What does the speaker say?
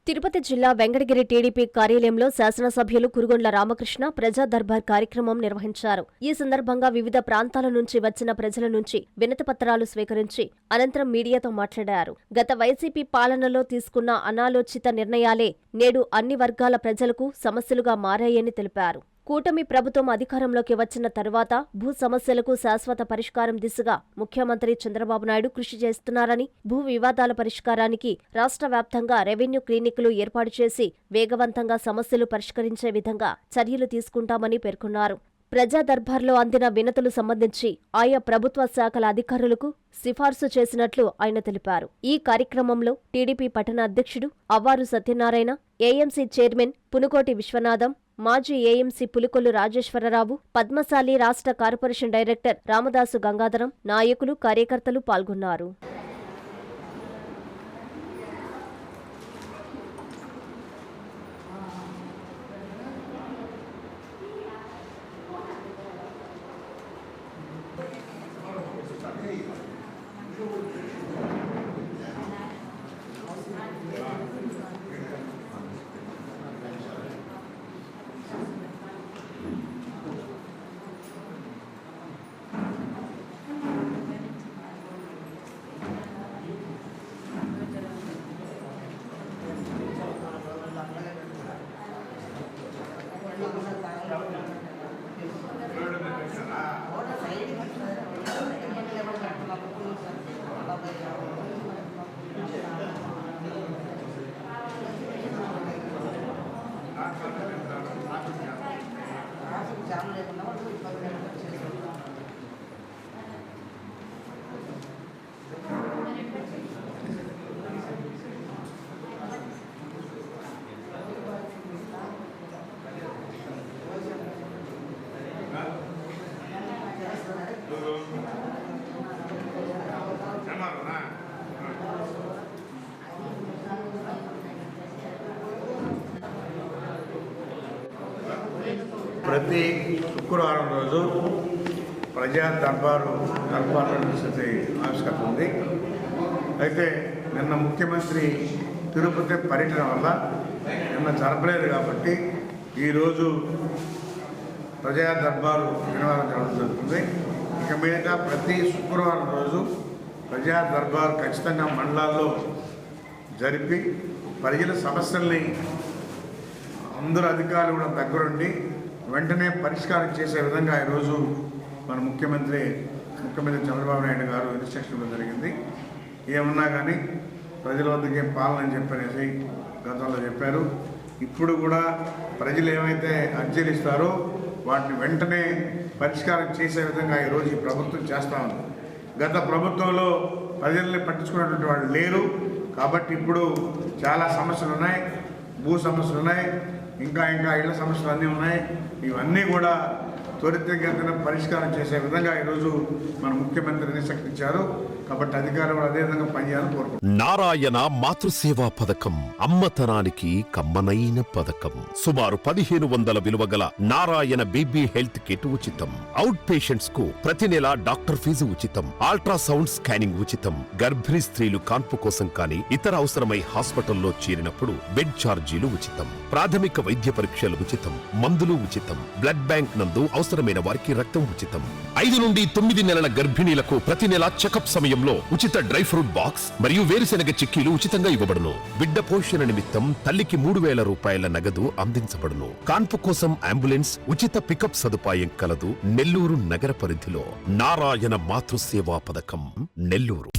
తిరుపతి జిల్లా వెంకటగిరి టీడీపీ కార్యాలయంలో శాసనసభ్యులు కురుగొండ్ల రామకృష్ణ ప్రజా దర్బార్ కార్యక్రమం నిర్వహించారు. ఈ సందర్భంగా వివిధ ప్రాంతాల నుంచి వచ్చిన ప్రజల నుంచి వినతిపత్రాలు స్వీకరించి అనంతరం మీడియాతో మాట్లాడారు. గత వైసీపీ పాలనలో తీసుకున్న అనాలోచిత నిర్ణయాలే నేడు అన్ని వర్గాల ప్రజలకు సమస్యలుగా మారాయని తెలిపారు. కూటమి ప్రభుత్వం అధికారంలోకి వచ్చిన తరువాత భూ సమస్యలకు శాశ్వత పరిష్కారం దిశగా ముఖ్యమంత్రి చంద్రబాబు నాయుడు కృషి చేస్తున్నారని, భూ వివాదాల పరిష్కారానికి రాష్ట్ర వ్యాప్తంగా రెవెన్యూ క్లినిక్లు ఏర్పాటు చేసి వేగవంతంగా సమస్యలు పరిష్కరించే విధంగా చర్యలు తీసుకుంటామని పేర్కొన్నారు. ప్రజా దర్బార్లో అందిన వినతులు సంబంధించి ఆయా ప్రభుత్వ శాఖల అధికారులకు సిఫార్సు చేసినట్లు ఆయన తెలిపారు. ఈ కార్యక్రమంలో టీడీపీ పట్టణ అధ్యక్షుడు అవ్వారు సత్యనారాయణ, ఏఎంసీ చైర్మన్ పునుకోటి విశ్వనాథం, మాజీ ఏఎంసీ పులికొల్లు రాజేశ్వరరావు, పద్మశాలి రాష్ట్ర కార్పొరేషన్ డైరెక్టర్ రామదాసు గంగాధరం, నాయకులు, కార్యకర్తలు పాల్గొన్నారు. ప్రతి శుక్రవారం రోజు ప్రజా దర్బారు స్థితి ఆవిష్కరణ ఉంది. అయితే నిన్న ముఖ్యమంత్రి తిరుపతి పర్యటన వల్ల నిన్న జరపలేదు కాబట్టి ఈరోజు ప్రజా దర్బారు నిర్వహణ జరుగుతుంది. ఇక మీద ప్రతి శుక్రవారం రోజు ప్రజా దర్బారు ఖచ్చితంగా మండలాల్లో జరిపి ప్రజల సమస్యల్ని అందరూ అధికారులు కూడా దగ్గరుండి వెంటనే పరిష్కారం చేసే విధంగా ఈరోజు మన ముఖ్యమంత్రి చంద్రబాబు నాయుడు గారు ఇన్స్ట్రక్షన్ ఇవ్వడం జరిగింది. ఏమన్నా కానీ ప్రజల వద్దకే పాలన అని చెప్పనేసి గతంలో చెప్పారు. ఇప్పుడు కూడా ప్రజలు ఏమైతే అర్జీలు ఇస్తారో వాటిని వెంటనే పరిష్కారం చేసే విధంగా ఈరోజు ఈ ప్రభుత్వం చేస్తూ ఉంది. గత ప్రభుత్వంలో ప్రజల్ని పట్టించుకున్నటువంటి వాళ్ళు లేరు కాబట్టి ఇప్పుడు చాలా సమస్యలు ఉన్నాయి. భూ సమస్యలు ఉన్నాయి, ఇంకా ఇళ్ల సమస్యలు అన్నీ ఉన్నాయి. ఇవన్నీ కూడా త్వరితగతిన పరిష్కారం చేసే విధంగా ఈరోజు మన ముఖ్యమంత్రి ఇన్స్ట్రక్షన్ ఇచ్చారు. కాబట్టి అధికారులు అదే విధంగా పనిచేయాలని కోరుకుంటున్నారు. నారాయణ మాతృసేవా పథకం అమ్మతనానికి కమ్మనైన పథకం. సుమారు 1500 విలువ గల నారాయణ బేబీ హెల్త్ కిట్ ఉచితం. అవుట్ పేషెంట్స్ కు ప్రతి నెల డాక్టర్ ఫీజు ఉచితం. అల్ట్రాసౌండ్ స్కానింగ్ ఉచితం. గర్భిణీ స్త్రీలు కాన్పు కోసం కానీ ఇతర అవసరమై హాస్పిటల్లో చేరినప్పుడు బెడ్ ఛార్జీలు ఉచితం. ప్రాథమిక వైద్య పరీక్షలు ఉచితం. మందులు ఉచితం. బ్లడ్ బ్యాంక్ నందు అవసరమైన వారికి రక్తం ఉచితం. 5 నుండి 9 నెలల గర్భిణీలకు ప్రతి నెల చెకప్ సమయంలో ఉచిత డ్రై ఫ్రూట్ బాక్స్ మరియు వేరుశెనగ చిక్కీలు ఉచితంగా ఇవ్వబడును. బిడ్డ పోషణ నిమిత్తం తల్లికి 3000 రూపాయల నగదు అందించబడును. కాన్పు కోసం అంబులెన్స్ ఉచిత పికప్ సదుపాయం కలదు. నెల్లూరు నగర పరిధిలో నారాయణ మాతృసేవా పథకం, నెల్లూరు.